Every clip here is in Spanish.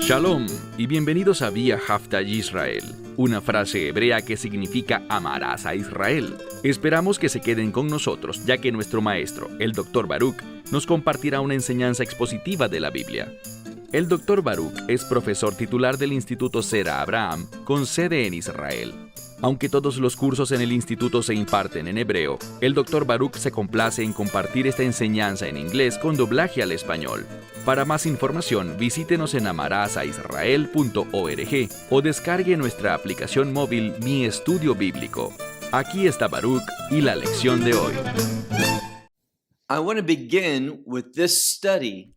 Shalom y bienvenidos a Vía Haftaj Israel, una frase hebrea que significa amarás a Israel. Esperamos que se queden con nosotros, ya que nuestro maestro, el Dr. Baruch, nos compartirá una enseñanza expositiva de la Biblia. El Dr. Baruch es profesor titular del Instituto Zera Abraham, con sede en Israel. Aunque todos los cursos en el instituto se imparten en hebreo, el Dr. Baruch se complace en compartir esta enseñanza en inglés con doblaje al español. Para más información, visítenos en amarasaisrael.org o descargue nuestra aplicación móvil Mi Estudio Bíblico. Aquí está Baruch y la lección de hoy.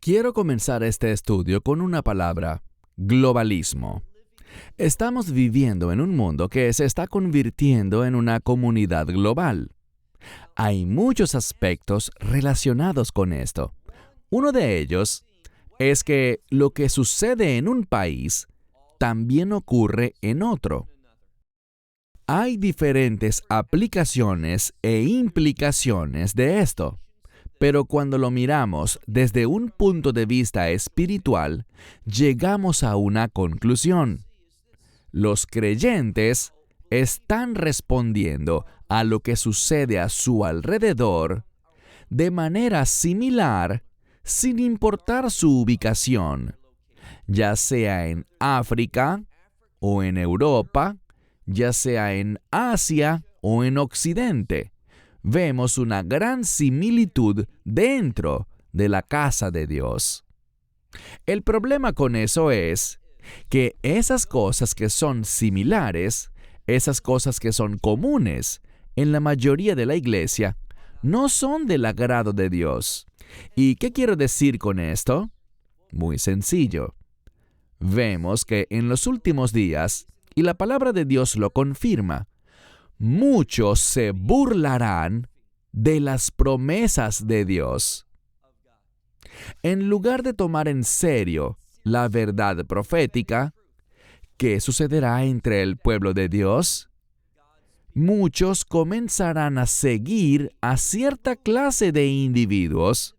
Quiero comenzar este estudio con una palabra: globalismo. Estamos viviendo en un mundo que se está convirtiendo en una comunidad global. Hay muchos aspectos relacionados con esto. Uno de ellos es que lo que sucede en un país también ocurre en otro. Hay diferentes aplicaciones e implicaciones de esto, pero cuando lo miramos desde un punto de vista espiritual, llegamos a una conclusión. Los creyentes están respondiendo a lo que sucede a su alrededor de manera similar, sin importar su ubicación, ya sea en África o en Europa, ya sea en Asia o en Occidente. Vemos una gran similitud dentro de la casa de Dios. El problema con eso es que esas cosas que son similares, esas cosas que son comunes en la mayoría de la iglesia, no son del agrado de Dios. ¿Y qué quiero decir con esto? Muy sencillo. Vemos que en los últimos días, y la palabra de Dios lo confirma, muchos se burlarán de las promesas de Dios. En lugar de tomar en serio la verdad profética, ¿qué sucederá entre el pueblo de Dios? Muchos comenzarán a seguir a cierta clase de individuos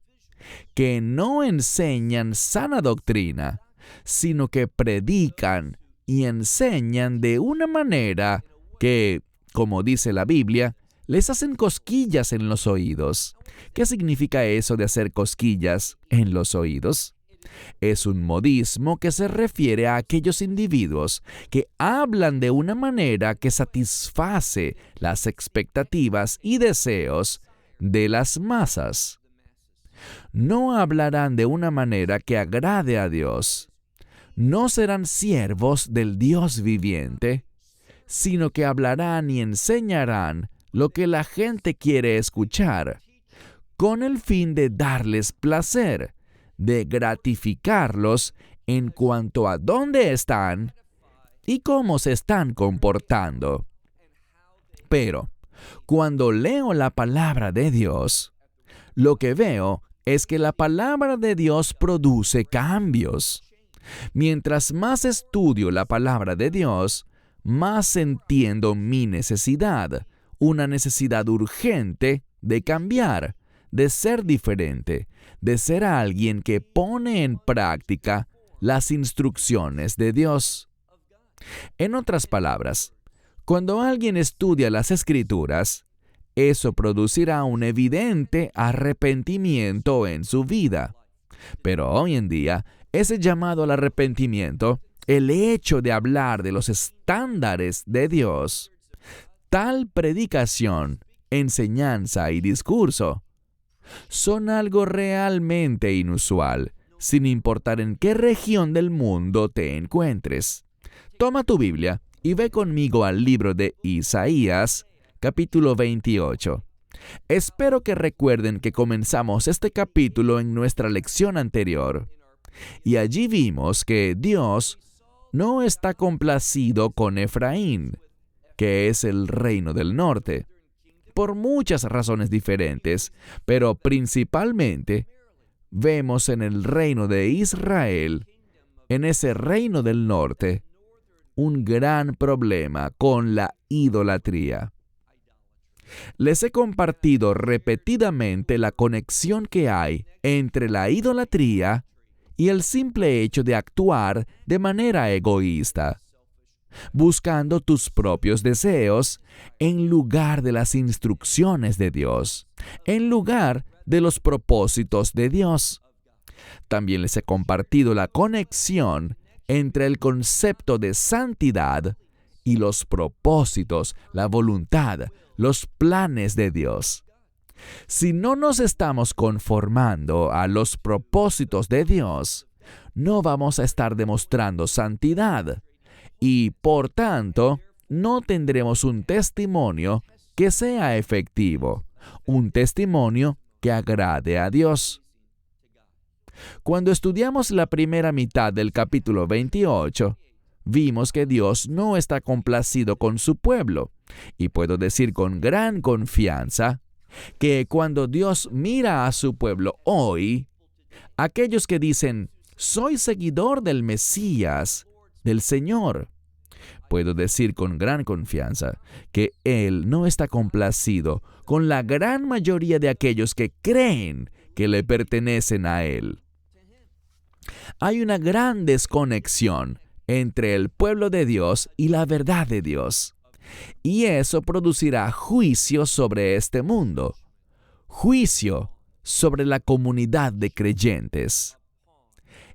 que no enseñan sana doctrina, sino que predican y enseñan de una manera que, como dice la Biblia, les hacen cosquillas en los oídos. ¿Qué significa eso de hacer cosquillas en los oídos? Es un modismo que se refiere a aquellos individuos que hablan de una manera que satisface las expectativas y deseos de las masas. No hablarán de una manera que agrade a Dios. No serán siervos del Dios viviente, sino que hablarán y enseñarán lo que la gente quiere escuchar, con el fin de darles placer, de gratificarlos en cuanto a dónde están y cómo se están comportando. Pero, cuando leo la palabra de Dios, lo que veo es que la palabra de Dios produce cambios. Mientras más estudio la palabra de Dios, más entiendo mi necesidad, una necesidad urgente de cambiar, de ser diferente, de ser alguien que pone en práctica las instrucciones de Dios. En otras palabras, cuando alguien estudia las Escrituras, eso producirá un evidente arrepentimiento en su vida. Pero hoy en día, ese llamado al arrepentimiento, el hecho de hablar de los estándares de Dios, tal predicación, enseñanza y discurso, son algo realmente inusual, sin importar en qué región del mundo te encuentres. Toma tu Biblia y ve conmigo al libro de Isaías, capítulo 28. Espero que recuerden que comenzamos este capítulo en nuestra lección anterior. Y allí vimos que Dios no está complacido con Efraín, que es el reino del norte, por muchas razones diferentes, pero principalmente vemos en el reino de Israel, en ese reino del norte, un gran problema con la idolatría. Les he compartido repetidamente la conexión que hay entre la idolatría y el simple hecho de actuar de manera egoísta, buscando tus propios deseos en lugar de las instrucciones de Dios, en lugar de los propósitos de Dios. También les he compartido la conexión entre el concepto de santidad y los propósitos, la voluntad, los planes de Dios. Si no nos estamos conformando a los propósitos de Dios, no vamos a estar demostrando santidad y, por tanto, no tendremos un testimonio que sea efectivo, un testimonio que agrade a Dios. Cuando estudiamos la primera mitad del capítulo 28, vimos que Dios no está complacido con su pueblo, y puedo decir con gran confianza que cuando Dios mira a su pueblo hoy, aquellos que dicen, soy seguidor del Mesías, del Señor, puedo decir con gran confianza que Él no está complacido con la gran mayoría de aquellos que creen que le pertenecen a Él. Hay una gran desconexión entre el pueblo de Dios y la verdad de Dios. Y eso producirá juicio sobre este mundo, juicio sobre la comunidad de creyentes.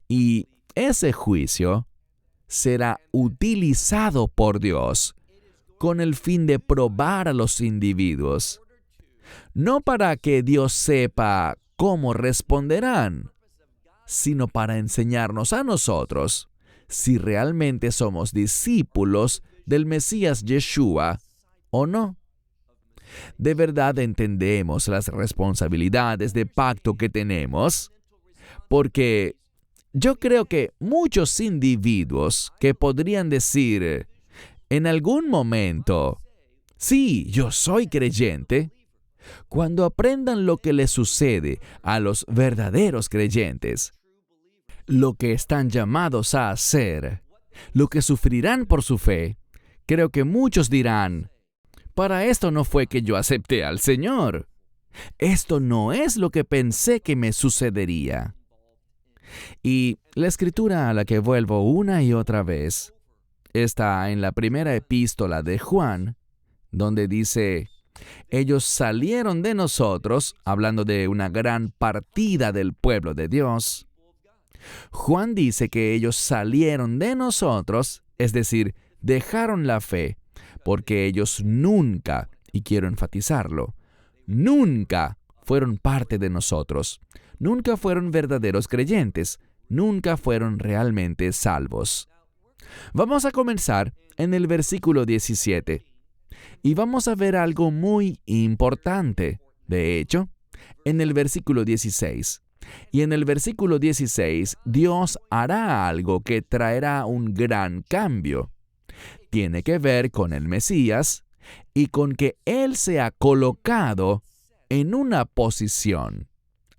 Y ese juicio será utilizado por Dios con el fin de probar a los individuos, no para que Dios sepa cómo responderán, sino para enseñarnos a nosotros si realmente somos discípulos del Mesías Yeshua o no. ¿De verdad entendemos las responsabilidades de pacto que tenemos? Porque yo creo que muchos individuos que podrían decir en algún momento, sí, yo soy creyente, cuando aprendan lo que le sucede a los verdaderos creyentes, lo que están llamados a hacer, lo que sufrirán por su fe, creo que muchos dirán, para esto no fue que yo acepté al Señor. Esto no es lo que pensé que me sucedería. Y la escritura a la que vuelvo una y otra vez está en la primera epístola de Juan, donde dice, ellos salieron de nosotros, hablando de una gran partida del pueblo de Dios. Juan dice que ellos salieron de nosotros, es decir, dejaron la fe, porque ellos nunca, y quiero enfatizarlo, nunca fueron parte de nosotros, nunca fueron verdaderos creyentes, nunca fueron realmente salvos. Vamos a comenzar en el versículo 17, y vamos a ver algo muy importante, de hecho, en el versículo 16. Y en el versículo 16, Dios hará algo que traerá un gran cambio. Tiene que ver con el Mesías y con que Él se ha colocado en una posición.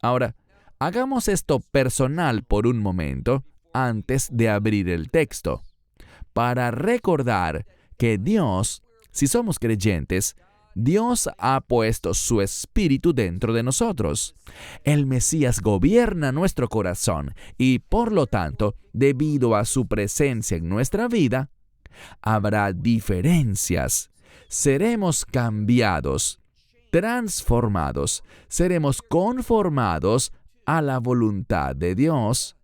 Ahora, hagamos esto personal por un momento antes de abrir el texto, para recordar que Dios, si somos creyentes, Dios ha puesto su espíritu dentro de nosotros. El Mesías gobierna nuestro corazón y, por lo tanto, debido a su presencia en nuestra vida, habrá diferencias. Seremos cambiados, transformados, seremos conformados a la voluntad de Dios,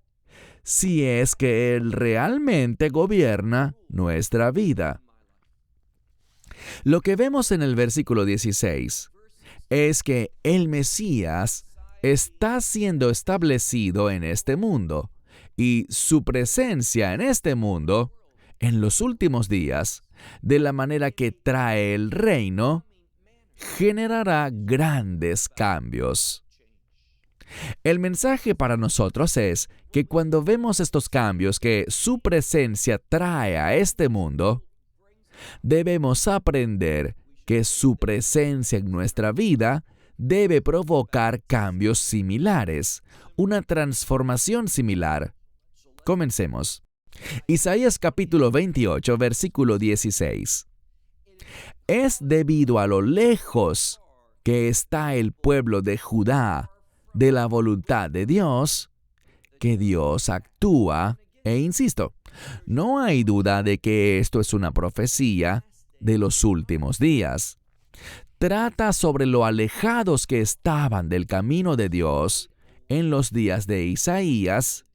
si es que Él realmente gobierna nuestra vida. Lo que vemos en el versículo 16 es que el Mesías está siendo establecido en este mundo y su presencia en este mundo, en los últimos días, de la manera que trae el reino, generará grandes cambios. El mensaje para nosotros es que cuando vemos estos cambios que su presencia trae a este mundo, debemos aprender que su presencia en nuestra vida debe provocar cambios similares, una transformación similar. Comencemos. Isaías capítulo 28, versículo 16. Es debido a lo lejos que está el pueblo de Judá de la voluntad de Dios que Dios actúa, e insisto, no hay duda de que esto es una profecía de los últimos días. Trata sobre lo alejados que estaban del camino de Dios en los días de Isaías,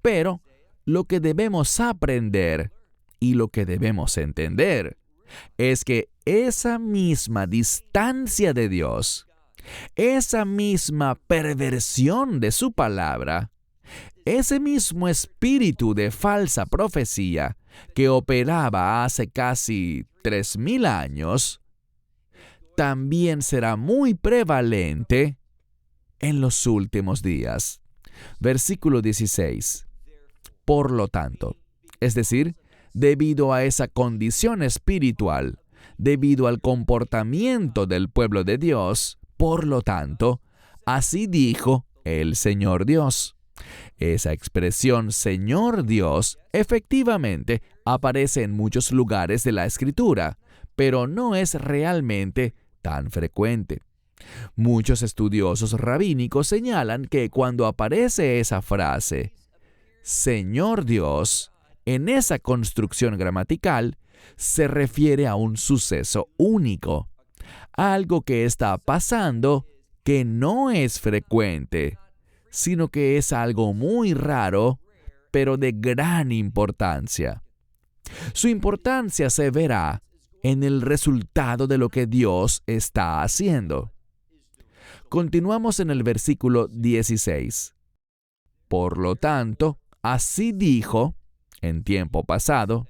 pero lo que debemos aprender y lo que debemos entender es que esa misma distancia de Dios, esa misma perversión de su palabra, ese mismo espíritu de falsa profecía que operaba hace casi 3,000 años, también será muy prevalente en los últimos días. Versículo 16. Por lo tanto, es decir, debido a esa condición espiritual, debido al comportamiento del pueblo de Dios, por lo tanto, así dijo el Señor Dios. Esa expresión Señor Dios efectivamente aparece en muchos lugares de la Escritura, pero no es realmente tan frecuente. Muchos estudiosos rabínicos señalan que cuando aparece esa frase, Señor Dios, en esa construcción gramatical, se refiere a un suceso único, algo que está pasando que no es frecuente, sino que es algo muy raro, pero de gran importancia. Su importancia se verá en el resultado de lo que Dios está haciendo. Continuamos en el versículo 16. Por lo tanto, así dijo, en tiempo pasado,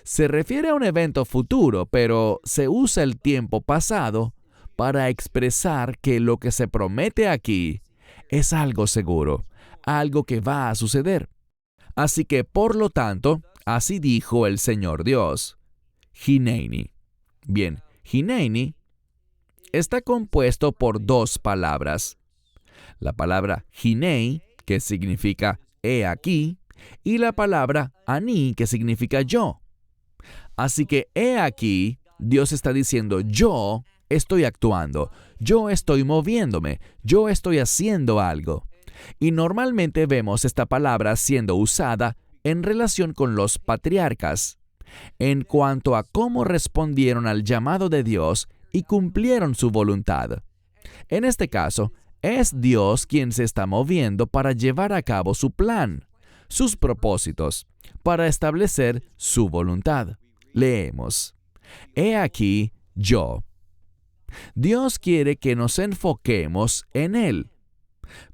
se refiere a un evento futuro, pero se usa el tiempo pasado para expresar que lo que se promete aquí es algo seguro, algo que va a suceder. Así que, por lo tanto, así dijo el Señor Dios. Hineini. Bien, Hineini está compuesto por dos palabras. La palabra Hinei, que significa he aquí, y la palabra Ani, que significa yo. Así que he aquí, Dios está diciendo, yo estoy actuando, yo estoy moviéndome, yo estoy haciendo algo. Y normalmente vemos esta palabra siendo usada en relación con los patriarcas, en cuanto a cómo respondieron al llamado de Dios y cumplieron su voluntad. En este caso, es Dios quien se está moviendo para llevar a cabo su plan, sus propósitos, para establecer su voluntad. Leemos, he aquí yo. Dios quiere que nos enfoquemos en Él,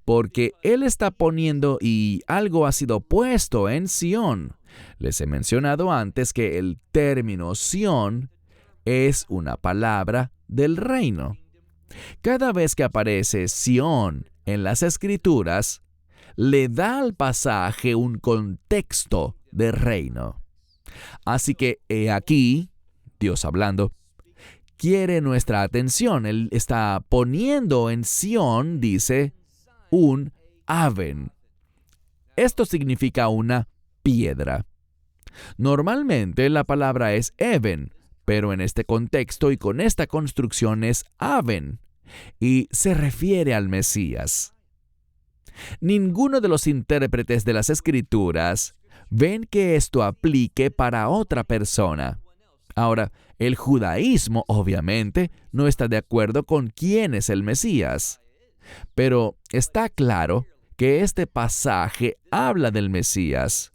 porque Él está poniendo y algo ha sido puesto en Sión. Les he mencionado antes que el término Sión es una palabra del reino. Cada vez que aparece Sión en las Escrituras, le da al pasaje un contexto de reino. Así que he aquí, Dios hablando, quiere nuestra atención. Él está poniendo en Sión, dice, un aven. Esto significa una piedra. Normalmente la palabra es even, pero en este contexto y con esta construcción es aven, y se refiere al Mesías. Ninguno de los intérpretes de las Escrituras ven que esto aplique para otra persona. Ahora, el judaísmo obviamente no está de acuerdo con quién es el Mesías, pero está claro que este pasaje habla del Mesías,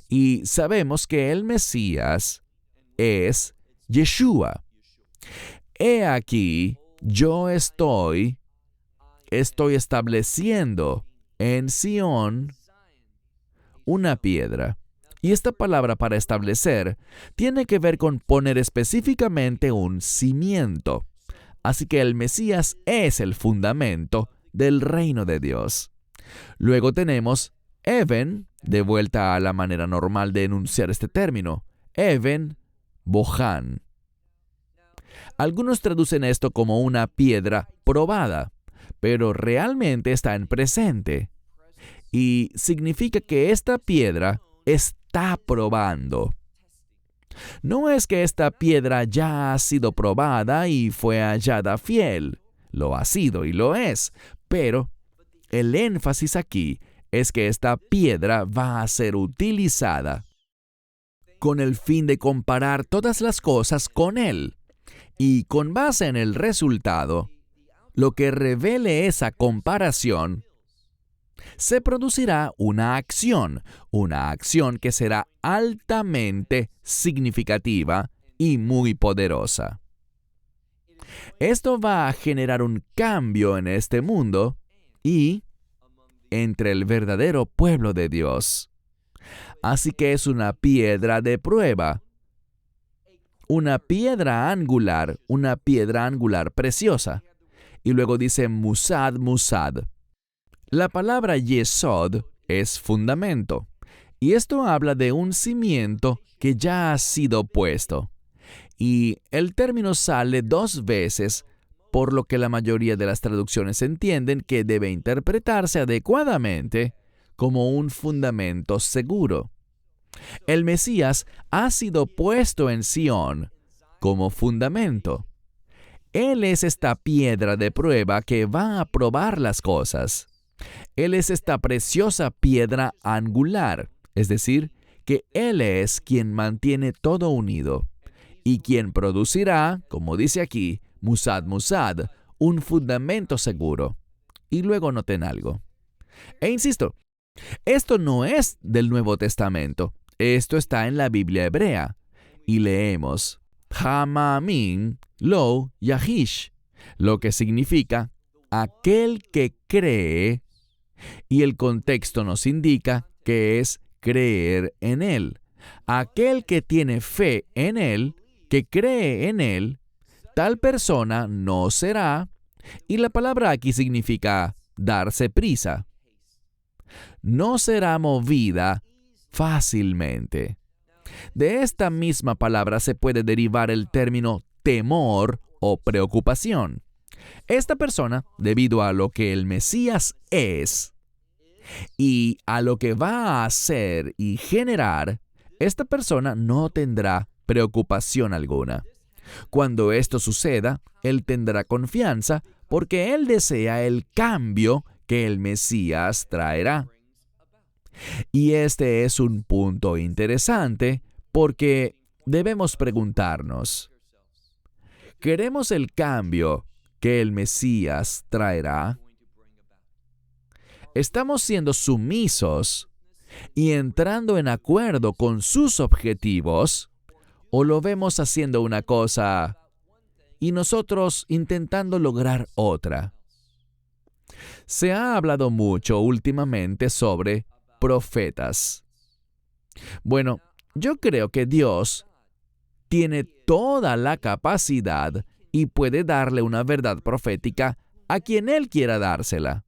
y sabemos que el Mesías es Yeshua. He aquí, yo estoy estableciendo en Sión una piedra. Y esta palabra para establecer tiene que ver con poner específicamente un cimiento. Así que el Mesías es el fundamento del reino de Dios. Luego tenemos Even, de vuelta a la manera normal de enunciar este término. Even, Bohan. Algunos traducen esto como una piedra probada, pero realmente está en presente. Y significa que esta piedra está probando. No es que esta piedra ya ha sido probada y fue hallada fiel. Lo ha sido y lo es, pero el énfasis aquí es que esta piedra va a ser utilizada con el fin de comparar todas las cosas con Él. Y con base en el resultado, lo que revele esa comparación, se producirá una acción que será altamente significativa y muy poderosa. Esto va a generar un cambio en este mundo y entre el verdadero pueblo de Dios. Así que es una piedra de prueba, una piedra angular preciosa. Y luego dice musad, musad. La palabra yesod es fundamento, y esto habla de un cimiento que ya ha sido puesto. Y el término sale 2 veces, por lo que la mayoría de las traducciones entienden que debe interpretarse adecuadamente como un fundamento seguro. El Mesías ha sido puesto en Sión como fundamento. Él es esta piedra de prueba que va a probar las cosas. Él es esta preciosa piedra angular, es decir, que Él es quien mantiene todo unido y quien producirá, como dice aquí, musad, musad, un fundamento seguro. Y luego noten algo. E insisto, esto no es del Nuevo Testamento. Esto está en la Biblia hebrea. Y leemos, Hamamim lo yahish, lo que significa aquel que cree, y el contexto nos indica que es creer en Él. Aquel que tiene fe en Él, que cree en Él, tal persona no será, y la palabra aquí significa darse prisa. No será movida fácilmente. De esta misma palabra se puede derivar el término temor o preocupación. Esta persona, debido a lo que el Mesías es y a lo que va a hacer y generar, esta persona no tendrá preocupación alguna. Cuando esto suceda, él tendrá confianza porque él desea el cambio que el Mesías traerá. Y este es un punto interesante porque debemos preguntarnos, ¿queremos el cambio que el Mesías traerá? ¿Estamos siendo sumisos y entrando en acuerdo con sus objetivos? ¿O lo vemos haciendo una cosa y nosotros intentando lograr otra? Se ha hablado mucho últimamente sobre profetas. Bueno, yo creo que Dios tiene toda la capacidad y puede darle una verdad profética a quien Él quiera dársela.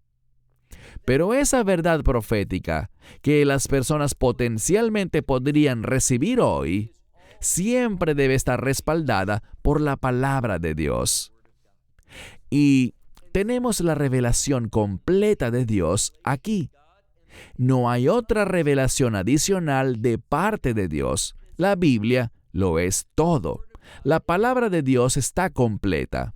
Pero esa verdad profética que las personas potencialmente podrían recibir hoy, siempre debe estar respaldada por la palabra de Dios. Y tenemos la revelación completa de Dios aquí. No hay otra revelación adicional de parte de Dios. La Biblia lo es todo. La palabra de Dios está completa.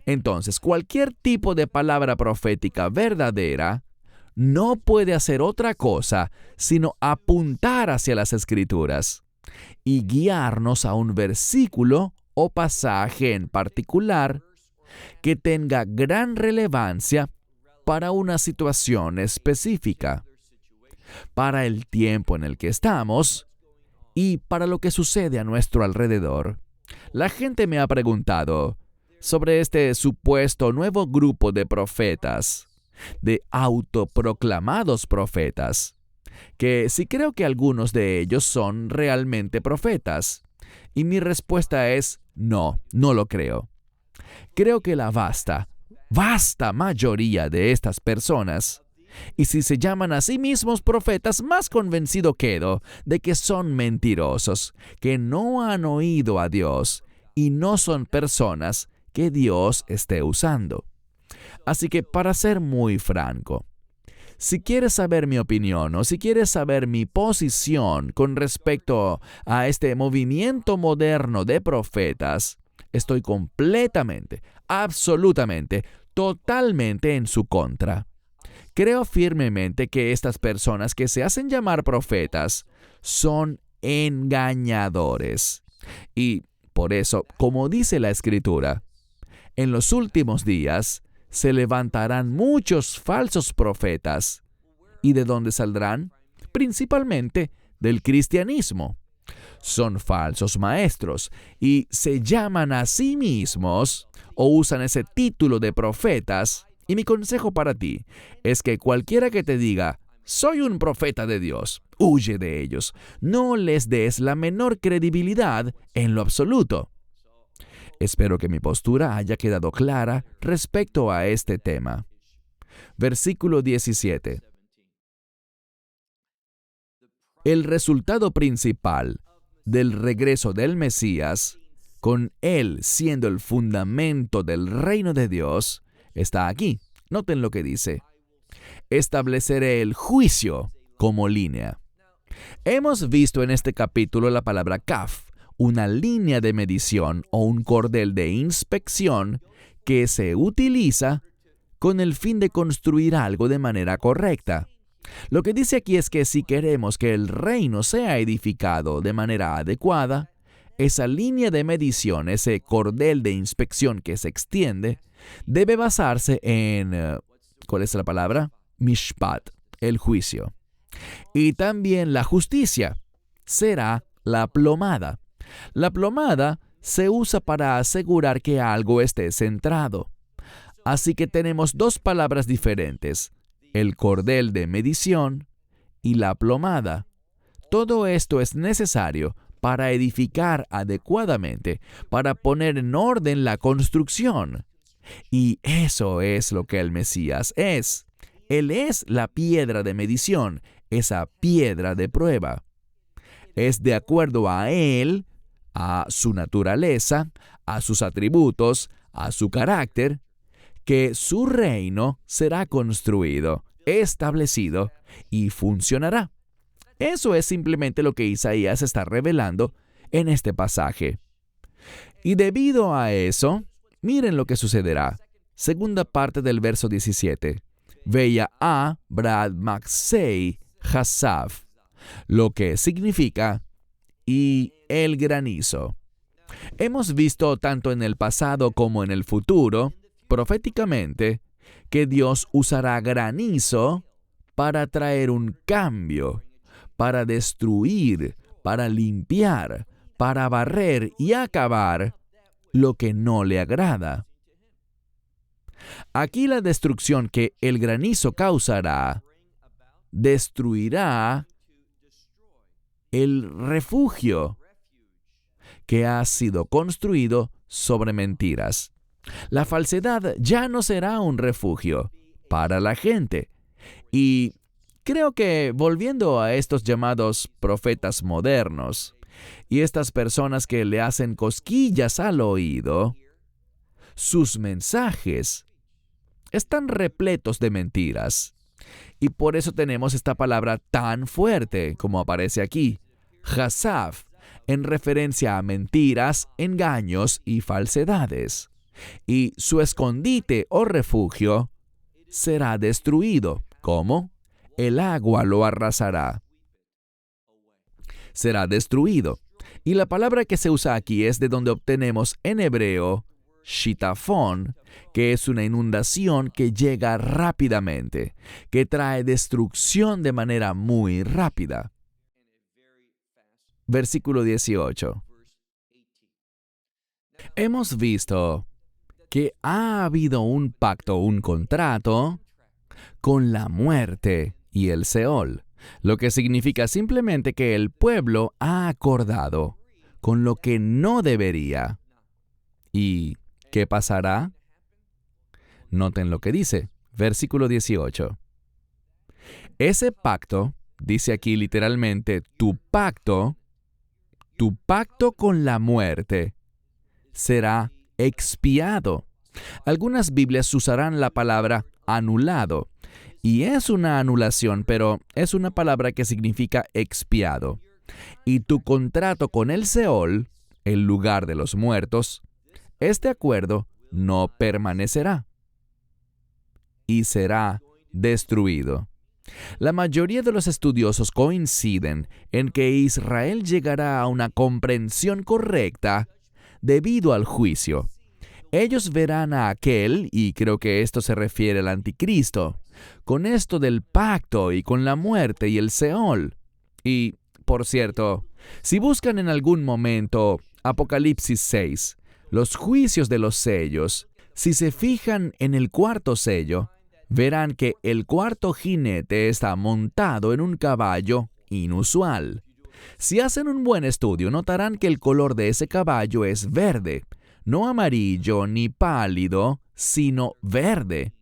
Entonces, cualquier tipo de palabra profética verdadera no puede hacer otra cosa sino apuntar hacia las Escrituras y guiarnos a un versículo o pasaje en particular que tenga gran relevancia para una situación específica, para el tiempo en el que estamos y para lo que sucede a nuestro alrededor. La gente me ha preguntado sobre este supuesto nuevo grupo de profetas, de autoproclamados profetas, que si creo que algunos de ellos son realmente profetas. Y mi respuesta es no, no lo creo. Creo que la vasta mayoría de estas personas, y si se llaman a sí mismos profetas, más convencido quedo de que son mentirosos, que no han oído a Dios y no son personas que Dios esté usando. Así que, para ser muy franco, Si quieres saber mi opinión o si quieres saber mi posición con respecto a este movimiento moderno de profetas, estoy completamente, absolutamente, totalmente en su contra. Creo firmemente que estas personas que se hacen llamar profetas son engañadores. Y por eso, como dice la Escritura, en los últimos días se levantarán muchos falsos profetas. ¿Y de dónde saldrán? Principalmente del cristianismo. Son falsos maestros y se llaman a sí mismos o usan ese título de profetas. Y mi consejo para ti es que cualquiera que te diga, soy un profeta de Dios, huye de ellos. No les des la menor credibilidad en lo absoluto. Espero que mi postura haya quedado clara respecto a este tema. Versículo 17. El resultado principal del regreso del Mesías, con él siendo el fundamento del reino de Dios, está aquí. Noten lo que dice. Estableceré el juicio como línea. Hemos visto en este capítulo la palabra kaf, una línea de medición o un cordel de inspección que se utiliza con el fin de construir algo de manera correcta. Lo que dice aquí es que si queremos que el reino sea edificado de manera adecuada, esa línea de medición, ese cordel de inspección que se extiende, debe basarse en, ¿cuál es la palabra? Mishpat, el juicio. Y también la justicia será la plomada. La plomada se usa para asegurar que algo esté centrado. Así que tenemos dos palabras diferentes, el cordel de medición y la plomada. Todo esto es necesario para edificar adecuadamente, para poner en orden la construcción. Y eso es lo que el Mesías es. Él es la piedra de medición, esa piedra de prueba. Es de acuerdo a Él, a su naturaleza, a sus atributos, a su carácter, que su reino será construido, establecido y funcionará. Eso es simplemente lo que Isaías está revelando en este pasaje. Y debido a eso, miren lo que sucederá. Segunda parte del verso 17. Veía a Brad Maxei Hasav, lo que significa y el granizo. Hemos visto tanto en el pasado como en el futuro, proféticamente, que Dios usará granizo para traer un cambio, para destruir, para limpiar, para barrer y acabar lo que no le agrada. Aquí la destrucción que el granizo causará destruirá el refugio que ha sido construido sobre mentiras. La falsedad ya no será un refugio para la gente. Y creo que volviendo a estos llamados profetas modernos y estas personas que le hacen cosquillas al oído, sus mensajes están repletos de mentiras. Y por eso tenemos esta palabra tan fuerte como aparece aquí, Hasav, en referencia a mentiras, engaños y falsedades. Y su escondite o refugio será destruido. ¿Cómo? El agua lo arrasará. Será destruido. Y la palabra que se usa aquí es de donde obtenemos en hebreo shitafón, que es una inundación que llega rápidamente, que trae destrucción de manera muy rápida. Versículo 18. Hemos visto que ha habido un pacto, un contrato, con la muerte y el Seol, lo que significa simplemente que el pueblo ha acordado con lo que no debería. ¿Y qué pasará? Noten lo que dice, versículo 18. Ese pacto, dice aquí literalmente, tu pacto con la muerte, será expiado. Algunas Biblias usarán la palabra anulado, Y es una anulación, pero es una palabra que significa expiado. Y tu contrato con el Seol, el lugar de los muertos, este acuerdo no permanecerá y será destruido. La mayoría de los estudiosos coinciden en que Israel llegará a una comprensión correcta debido al juicio. Ellos verán a aquel, y creo que esto se refiere al anticristo, con esto del pacto y con la muerte y el Seol. Y, por cierto, si buscan en algún momento Apocalipsis 6, los juicios de los sellos, si se fijan en el cuarto sello, verán que el cuarto jinete está montado en un caballo inusual. Si hacen un buen estudio, notarán que el color de ese caballo es verde, no amarillo ni pálido, sino verde,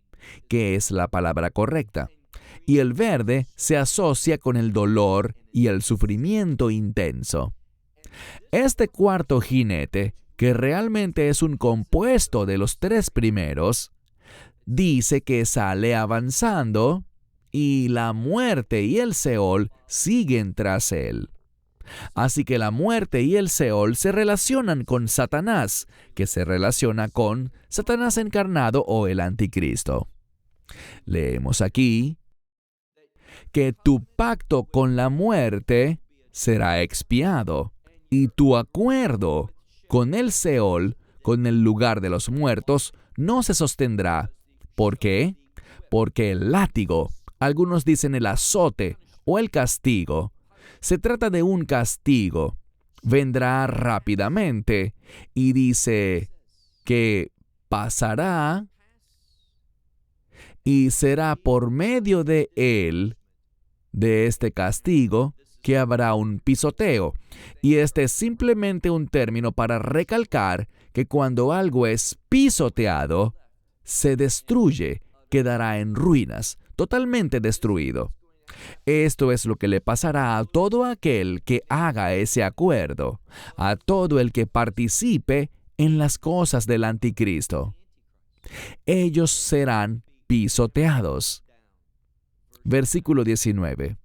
que es la palabra correcta. Y el verde se asocia con el dolor y el sufrimiento intenso. Este cuarto jinete, que realmente es un compuesto de los tres primeros, dice que sale avanzando y la muerte y el Seol siguen tras él. Así que la muerte y el Seol se relacionan con Satanás, que se relaciona con Satanás encarnado o el anticristo. Leemos aquí que tu pacto con la muerte será expiado y tu acuerdo con el Seol, con el lugar de los muertos, no se sostendrá. ¿Por qué? Porque el látigo, algunos dicen el azote o el castigo, se trata de un castigo, vendrá rápidamente y dice que pasará y será por medio de él, de este castigo, que habrá un pisoteo. Y este es simplemente un término para recalcar que cuando algo es pisoteado, se destruye, quedará en ruinas, totalmente destruido. Esto es lo que le pasará a todo aquel que haga ese acuerdo, a todo el que participe en las cosas del anticristo. Ellos serán pisoteados. Versículo 19.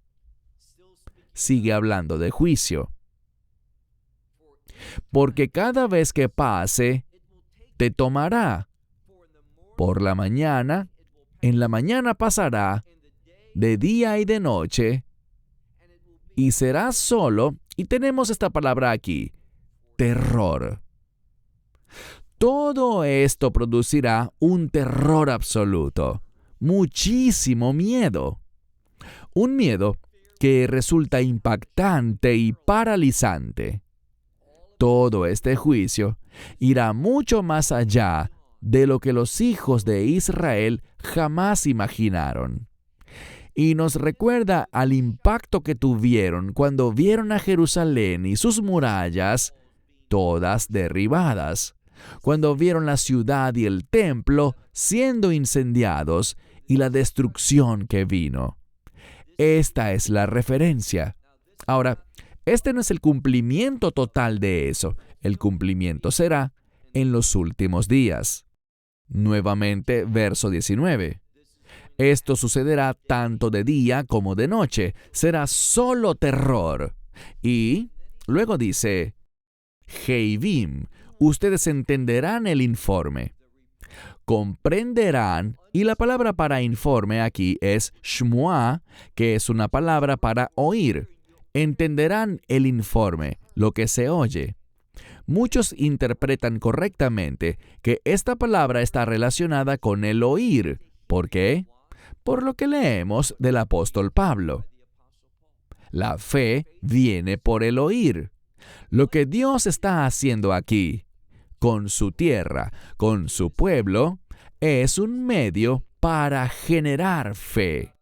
Sigue hablando de juicio. Porque cada vez que pase, te tomará. Por la mañana, en la mañana pasará, de día y de noche, y serás solo, y tenemos esta palabra aquí, terror. Todo esto producirá un terror absoluto, muchísimo miedo. Un miedo que resulta impactante y paralizante. Todo este juicio irá mucho más allá de lo que los hijos de Israel jamás imaginaron. Y nos recuerda al impacto que tuvieron cuando vieron a Jerusalén y sus murallas todas derribadas, cuando vieron la ciudad y el templo siendo incendiados y la destrucción que vino. Esta es la referencia. Ahora, este no es el cumplimiento total de eso. El cumplimiento será en los últimos días. Nuevamente, verso 19. Esto sucederá tanto de día como de noche. Será solo terror. Y luego dice, Heivim, ustedes entenderán el informe. Comprenderán, y la palabra para informe aquí es shmuá, que es una palabra para oír. Entenderán el informe, lo que se oye. Muchos interpretan correctamente que esta palabra está relacionada con el oír. ¿Por qué? Por lo que leemos del apóstol Pablo. La fe viene por el oír. Lo que Dios está haciendo aquí, con su tierra, con su pueblo, es un medio para generar fe.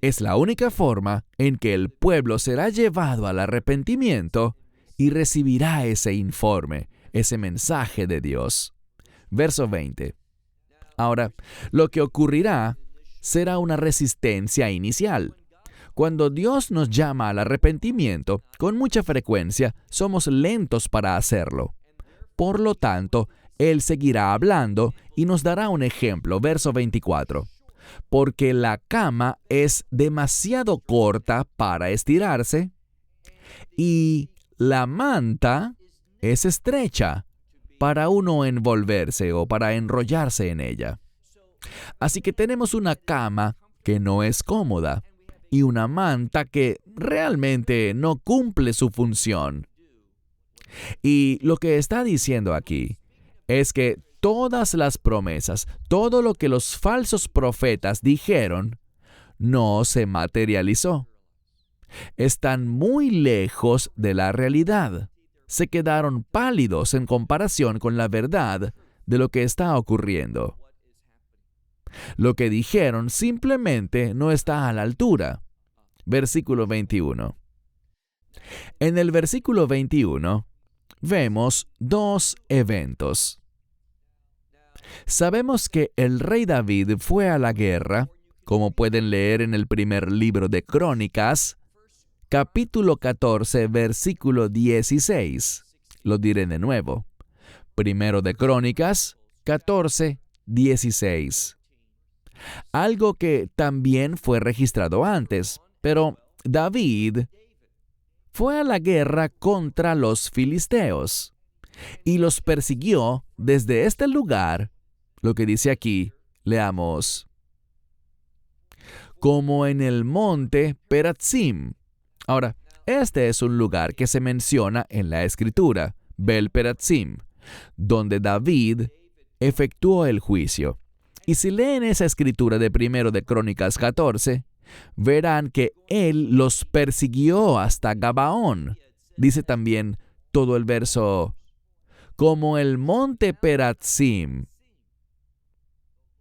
Es la única forma en que el pueblo será llevado al arrepentimiento y recibirá ese informe, ese mensaje de Dios. Verso 20. Ahora, lo que ocurrirá será una resistencia inicial. Cuando Dios nos llama al arrepentimiento, con mucha frecuencia somos lentos para hacerlo. Por lo tanto, Él seguirá hablando y nos dará un ejemplo. Verso 24. porque la cama es demasiado corta para estirarse y la manta es estrecha para uno envolverse o para enrollarse en ella. Así que tenemos una cama que no es cómoda y una manta que realmente no cumple su función. Y lo que está diciendo aquí es que todas las promesas, todo lo que los falsos profetas dijeron, no se materializó. Están muy lejos de la realidad. Se quedaron pálidos en comparación con la verdad de lo que está ocurriendo. Lo que dijeron simplemente no está a la altura. Versículo 21. En el versículo 21 vemos dos eventos. Sabemos que el rey David fue a la guerra, como pueden leer en el primer libro de Crónicas, capítulo 14, versículo 16. Lo diré de nuevo. Primero de Crónicas, 14, 16. Algo que también fue registrado antes, pero David fue a la guerra contra los filisteos y los persiguió desde este lugar. Lo que dice aquí, leamos, como en el monte Peratzim. Ahora, este es un lugar que se menciona en la Escritura, Bel Peratzim, donde David efectuó el juicio. Y si leen esa escritura de primero de Crónicas 14, verán que él los persiguió hasta Gabaón. Dice también todo el verso, como el monte Peratzim,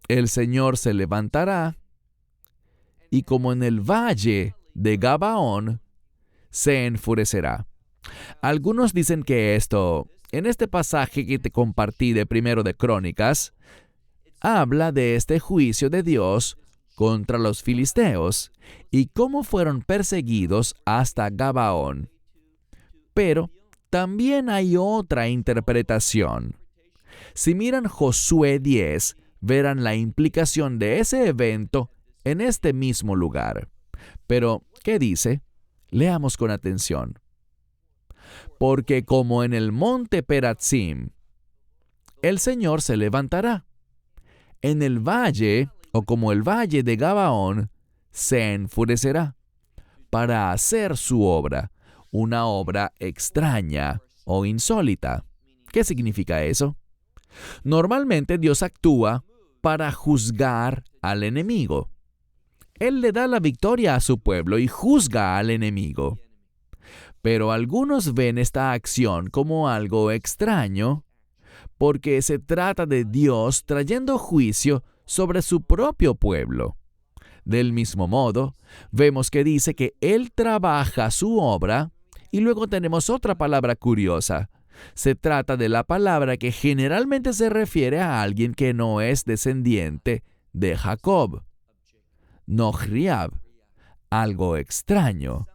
el Señor se levantará, y como en el valle de Gabaón, se enfurecerá. Algunos dicen que esto, en este pasaje que te compartí de primero de Crónicas, habla de este juicio de Dios contra los filisteos y cómo fueron perseguidos hasta Gabaón. Pero también hay otra interpretación. Si miran Josué 10, verán la implicación de ese evento en este mismo lugar. Pero, ¿qué dice? Leamos con atención. Porque como en el monte Peratzim, el Señor se levantará. En el valle, o como el valle de Gabaón, se enfurecerá para hacer su obra, una obra extraña o insólita. ¿Qué significa eso? Normalmente Dios actúa para juzgar al enemigo. Él le da la victoria a su pueblo y juzga al enemigo. Pero algunos ven esta acción como algo extraño porque se trata de Dios trayendo juicio sobre su propio pueblo. Del mismo modo, vemos que dice que Él trabaja su obra y luego tenemos otra palabra curiosa. Se trata de la palabra que generalmente se refiere a alguien que no es descendiente de Jacob. Nohriab, algo extraño,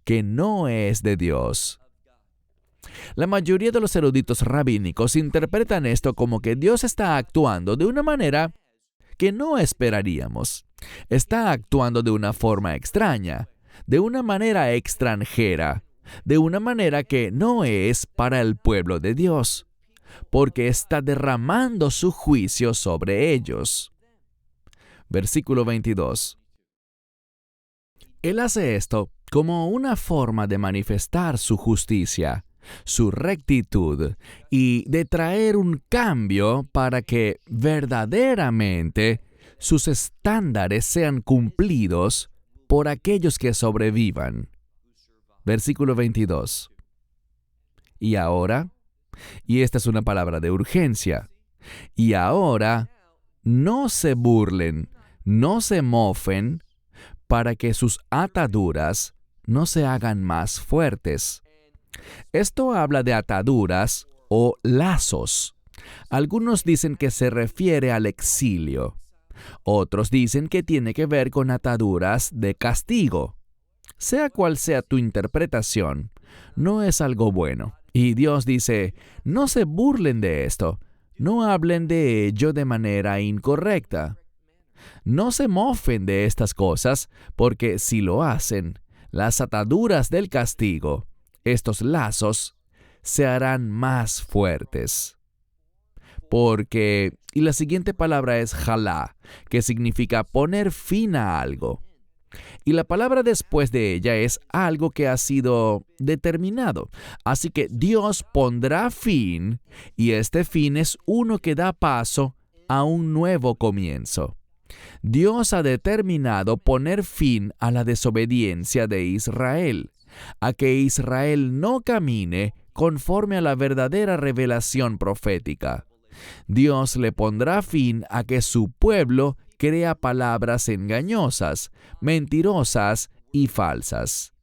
que no es de Dios. La mayoría de los eruditos rabínicos interpretan esto como que Dios está actuando de una manera que no esperaríamos. Está actuando de una forma extraña, de una manera extranjera, de una manera que no es para el pueblo de Dios, porque está derramando su juicio sobre ellos. Versículo 22. Él hace esto como una forma de manifestar su justicia, su rectitud y de traer un cambio para que verdaderamente sus estándares sean cumplidos por aquellos que sobrevivan. Versículo 22. Y ahora, y esta es una palabra de urgencia, y ahora no se burlen, no se mofen, para que sus ataduras no se hagan más fuertes. Esto habla de ataduras o lazos. Algunos dicen que se refiere al exilio. Otros dicen que tiene que ver con ataduras de castigo. Sea cual sea tu interpretación, no es algo bueno. Y Dios dice, no se burlen de esto, no hablen de ello de manera incorrecta. No se mofen de estas cosas, porque si lo hacen, las ataduras del castigo, estos lazos, se harán más fuertes. Porque, y la siguiente palabra es jalá, que significa poner fin a algo. Y la palabra después de ella es algo que ha sido determinado. Así que Dios pondrá fin, y este fin es uno que da paso a un nuevo comienzo. Dios ha determinado poner fin a la desobediencia de Israel, a que Israel no camine conforme a la verdadera revelación profética. Dios le pondrá fin a que su pueblo crea palabras engañosas, mentirosas y falsas.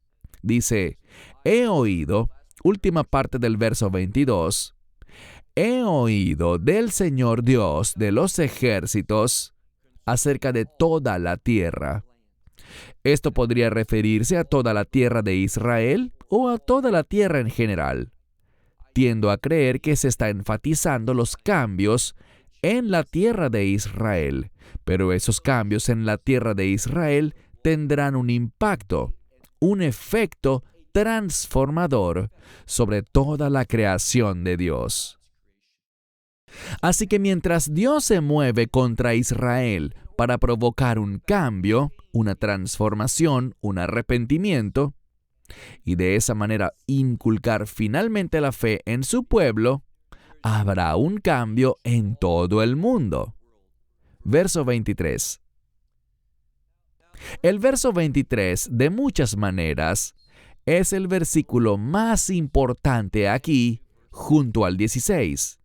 Dice, he oído, última parte del verso 22, he oído del Señor Dios de los ejércitos acerca de toda la tierra. Esto podría referirse a toda la tierra de Israel o a toda la tierra en general. Tiendo a creer que se está enfatizando los cambios en la tierra de Israel, pero esos cambios en la tierra de Israel tendrán un impacto, un efecto transformador sobre toda la creación de Dios. Así que mientras Dios se mueve contra Israel para provocar un cambio, una transformación, un arrepentimiento, y de esa manera inculcar finalmente la fe en su pueblo, habrá un cambio en todo el mundo. Verso 23. El verso 23, de muchas maneras, es el versículo más importante aquí, junto al 16.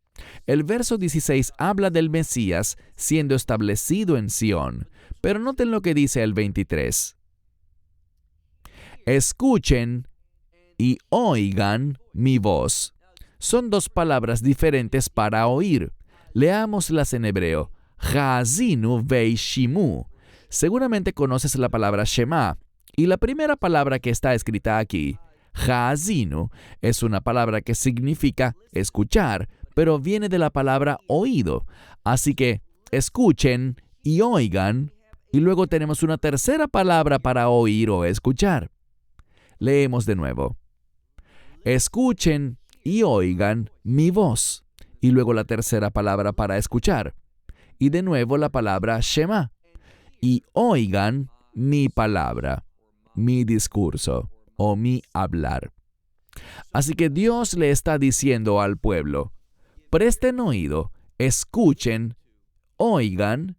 El verso 16 habla del Mesías siendo establecido en Sión, pero noten lo que dice el 23. Escuchen y oigan mi voz. Son dos palabras diferentes para oír. Leámoslas en hebreo. Haazinu veishimu. Seguramente conoces la palabra Shema, y la primera palabra que está escrita aquí, Haazinu, es una palabra que significa escuchar, pero viene de la palabra oído. Así que escuchen y oigan, y luego tenemos una tercera palabra para oír o escuchar. Leemos de nuevo. Escuchen y oigan mi voz. Y luego la tercera palabra para escuchar. Y de nuevo la palabra Shema. Y oigan mi palabra, mi discurso o mi hablar. Así que Dios le está diciendo al pueblo, presten oído, escuchen, oigan,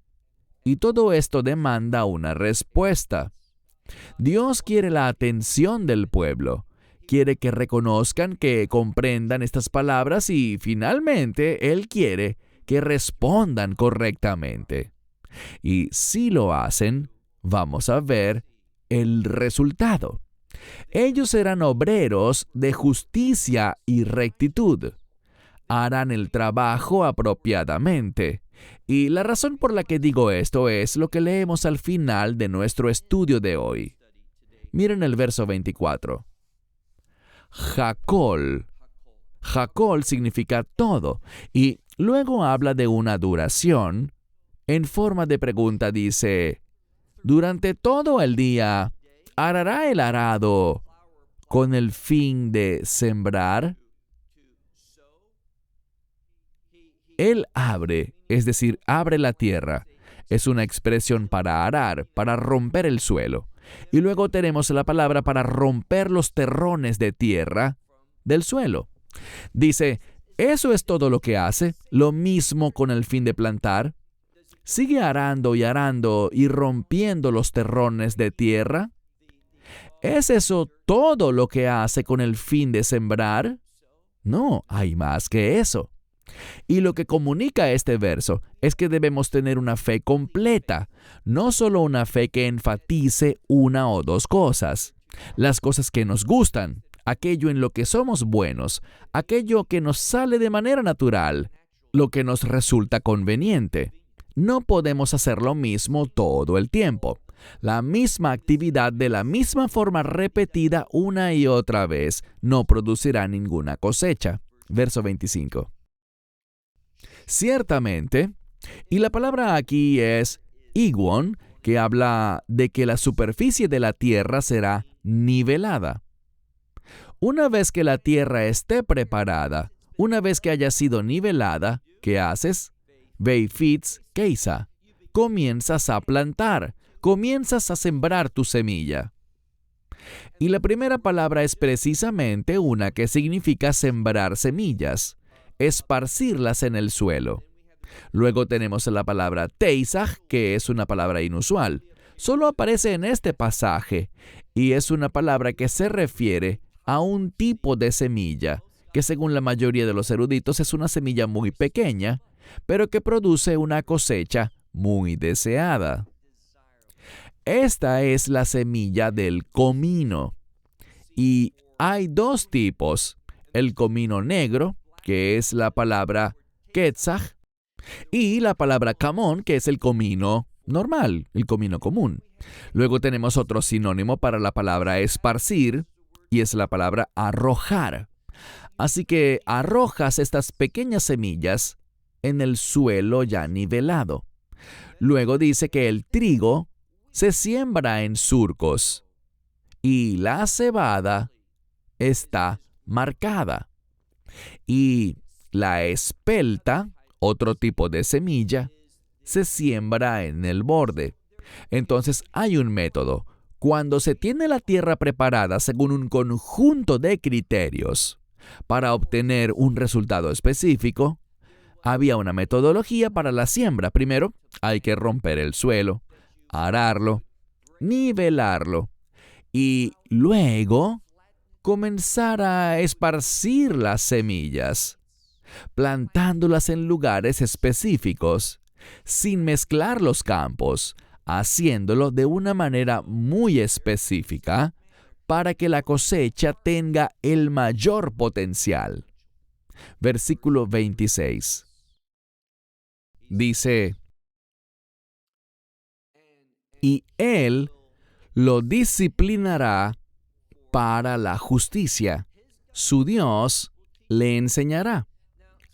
y todo esto demanda una respuesta. Dios quiere la atención del pueblo. Quiere que reconozcan, que comprendan estas palabras y finalmente Él quiere que respondan correctamente. Y si lo hacen, vamos a ver el resultado. Ellos serán obreros de justicia y rectitud. Harán el trabajo apropiadamente. Y la razón por la que digo esto es lo que leemos al final de nuestro estudio de hoy. Miren el verso 24. Hakol. Hakol significa todo, y luego habla de una duración. En forma de pregunta dice, durante todo el día, ¿arará el arado con el fin de sembrar? Él abre, es decir, abre la tierra. Es una expresión para arar, para romper el suelo. Y luego tenemos la palabra para romper los terrones de tierra del suelo. Dice, ¿eso es todo lo que hace? ¿Lo mismo con el fin de plantar? ¿Sigue arando y rompiendo los terrones de tierra? ¿Es eso todo lo que hace con el fin de sembrar? No, hay más que eso. Y lo que comunica este verso es que debemos tener una fe completa, no solo una fe que enfatice una o dos cosas. Las cosas que nos gustan, aquello en lo que somos buenos, aquello que nos sale de manera natural, lo que nos resulta conveniente. No podemos hacer lo mismo todo el tiempo. La misma actividad de la misma forma repetida una y otra vez no producirá ninguna cosecha. Verso 25. Ciertamente, y la palabra aquí es Iwon, que habla de que la superficie de la tierra será nivelada. Una vez que la tierra esté preparada, una vez que haya sido nivelada, ¿qué haces? Veifitz Keisa. Comienzas a plantar, comienzas a sembrar tu semilla. Y la primera palabra es precisamente una que significa sembrar semillas, esparcirlas en el suelo. Luego tenemos la palabra teisach, que es una palabra inusual. Solo aparece en este pasaje y es una palabra que se refiere a un tipo de semilla, que según la mayoría de los eruditos es una semilla muy pequeña, pero que produce una cosecha muy deseada. Esta es la semilla del comino. Y hay dos tipos: el comino negro, que es la palabra quetzaj, y la palabra camón, que es el comino normal, el comino común. Luego tenemos otro sinónimo para la palabra esparcir, y es la palabra arrojar. Así que arrojas estas pequeñas semillas en el suelo ya nivelado. Luego dice que el trigo se siembra en surcos y la cebada está marcada. Y la espelta, otro tipo de semilla, se siembra en el borde. Entonces hay un método. Cuando se tiene la tierra preparada según un conjunto de criterios para obtener un resultado específico, había una metodología para la siembra. Primero, hay que romper el suelo, ararlo, nivelarlo y luego comenzar a esparcir las semillas, plantándolas en lugares específicos, sin mezclar los campos, haciéndolo de una manera muy específica para que la cosecha tenga el mayor potencial. Versículo 26. Dice: y él lo disciplinará para la justicia. Su Dios le enseñará.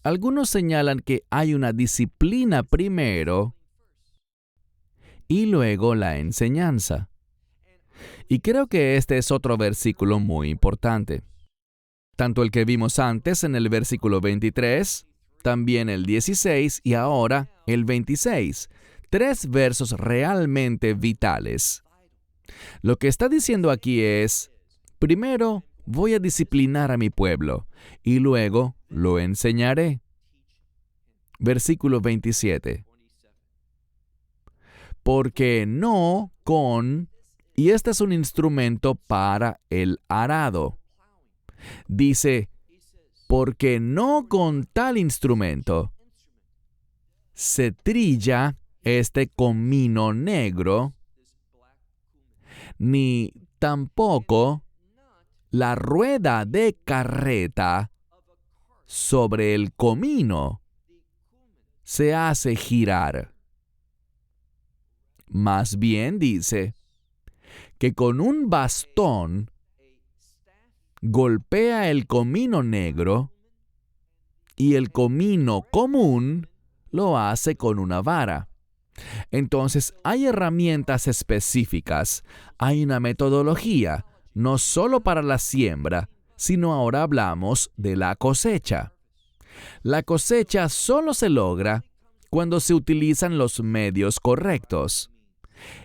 Algunos señalan que hay una disciplina primero y luego la enseñanza. Y creo que este es otro versículo muy importante. Tanto el que vimos antes en el versículo 23, también el 16 y ahora el 26. 3 versos realmente vitales. Lo que está diciendo aquí es: primero voy a disciplinar a mi pueblo y luego lo enseñaré. Versículo 27. Porque no con, y este es un instrumento para el arado. Dice, porque no con tal instrumento se trilla este comino negro, ni tampoco la rueda de carreta sobre el comino se hace girar. Más bien dice que con un bastón golpea el comino negro y el comino común lo hace con una vara. Entonces hay herramientas específicas, hay una metodología, no solo para la siembra, sino ahora hablamos de la cosecha. La cosecha solo se logra cuando se utilizan los medios correctos.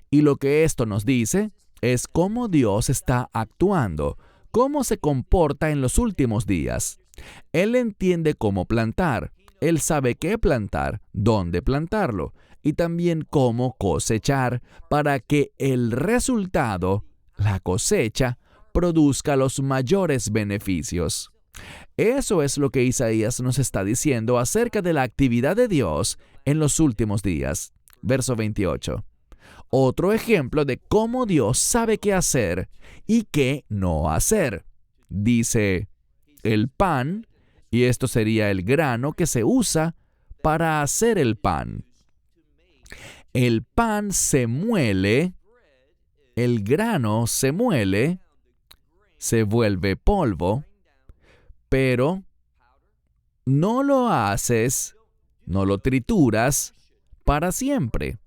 Y lo que esto nos dice es cómo Dios está actuando, cómo se comporta en los últimos días. Él entiende cómo plantar, Él sabe qué plantar, dónde plantarlo, y también cómo cosechar para que el resultado, la cosecha, produzca los mayores beneficios. Eso es lo que Isaías nos está diciendo acerca de la actividad de Dios en los últimos días. Verso 28. Otro ejemplo de cómo Dios sabe qué hacer y qué no hacer. Dice, el pan, y esto sería el grano que se usa para hacer el pan. El pan se muele, el grano se muele, se vuelve polvo, pero no lo haces, no lo trituras para siempre.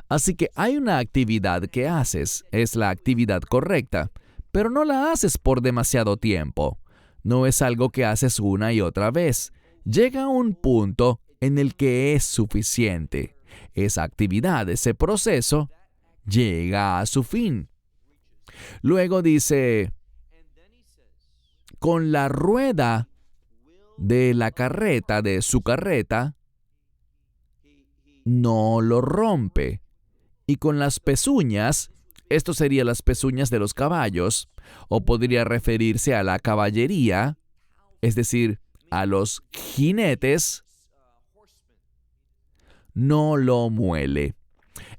Así que hay una actividad que haces, es la actividad correcta, pero no la haces por demasiado tiempo. No es algo que haces una y otra vez. Llega un punto en el que es suficiente. Esa actividad, ese proceso, llega a su fin. Luego dice, con la rueda de la carreta, de su carreta, no lo rompe. Y con las pezuñas, esto serían las pezuñas de los caballos, o podría referirse a la caballería, es decir, a los jinetes, no lo muele.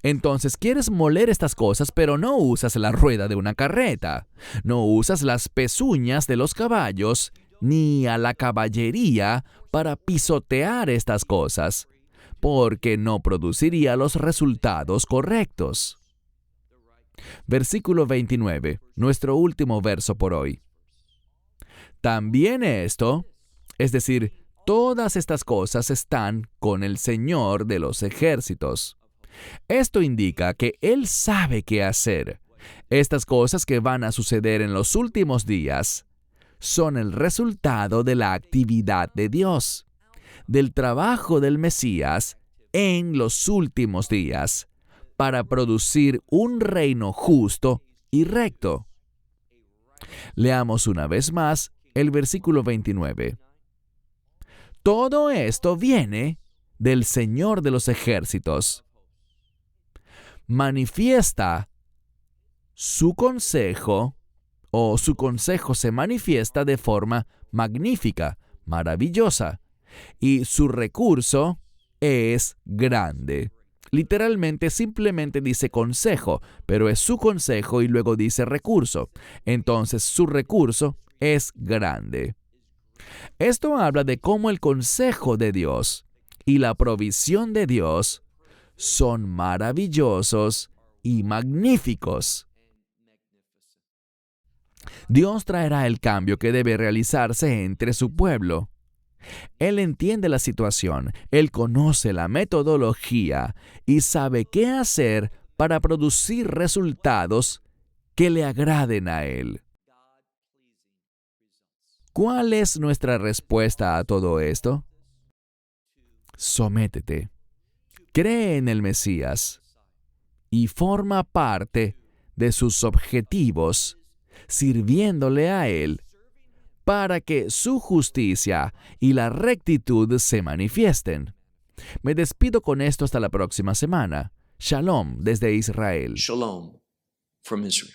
Entonces, quieres moler estas cosas, pero no usas la rueda de una carreta, no usas las pezuñas de los caballos, ni a la caballería para pisotear estas cosas, porque no produciría los resultados correctos. Versículo 29, nuestro último verso por hoy. También esto, es decir, todas estas cosas están con el Señor de los ejércitos. Esto indica que Él sabe qué hacer. Estas cosas que van a suceder en los últimos días son el resultado de la actividad de Dios, del trabajo del Mesías en los últimos días, para producir un reino justo y recto. Leamos una vez más el versículo 29. Todo esto viene del Señor de los ejércitos. Manifiesta su consejo, o su consejo se manifiesta de forma magnífica, maravillosa, y su recurso es grande. Literalmente simplemente dice consejo, pero es su consejo y luego dice recurso. Entonces su recurso es grande. Esto habla de cómo el consejo de Dios y la provisión de Dios son maravillosos y magníficos. Dios traerá el cambio que debe realizarse entre su pueblo. Él entiende la situación, Él conoce la metodología y sabe qué hacer para producir resultados que le agraden a Él. ¿Cuál es nuestra respuesta a todo esto? Sométete, cree en el Mesías y forma parte de sus objetivos, sirviéndole a Él, para que su justicia y la rectitud se manifiesten. Me despido con esto hasta la próxima semana. Shalom desde Israel. Shalom from Israel.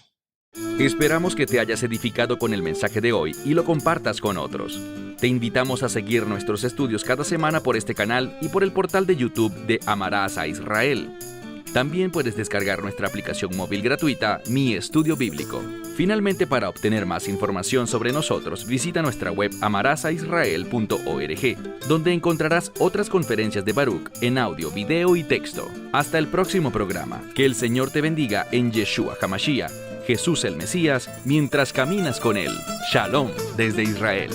Esperamos que te hayas edificado con el mensaje de hoy y lo compartas con otros. Te invitamos a seguir nuestros estudios cada semana por este canal y por el portal de YouTube de Amarás a Israel. También puedes descargar nuestra aplicación móvil gratuita, Mi Estudio Bíblico. Finalmente, para obtener más información sobre nosotros, visita nuestra web amarasaisrael.org, donde encontrarás otras conferencias de Baruch en audio, video y texto. Hasta el próximo programa. Que el Señor te bendiga en Yeshua HaMashiach, Jesús el Mesías, mientras caminas con Él. Shalom desde Israel.